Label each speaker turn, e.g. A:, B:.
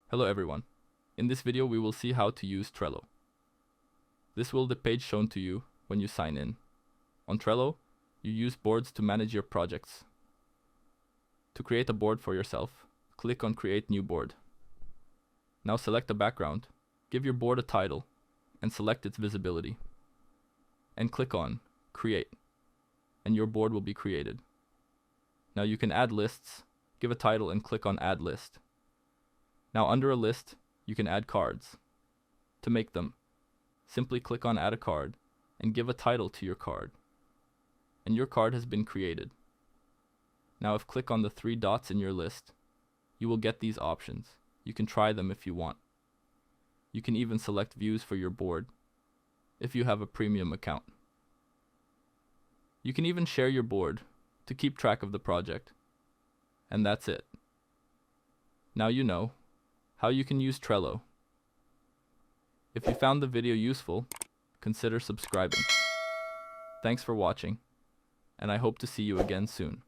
A: Hello everyone. In this video we will see how to use Trello. This will be the page shown to you when you sign in. On Trello, you use boards to manage your projects. To create a board for yourself, click on Create New Board. Now select a background, give your board a title, and select its visibility. And click on Create, and your board will be created. Now you can add lists, give a title and click on Add List. Now under a list, you can add cards. To make them, simply click on Add a Card and give a title to your card. And your card has been created. Now if click on the 3 dots in your list, you will get these options. You can try them if you want. You can even select views for your board if you have a premium account. You can even share your board to keep track of the project. And that's it. Now you know how you can use Trello. If you found the video useful, consider subscribing. Thanks for watching, and I hope to see you again soon.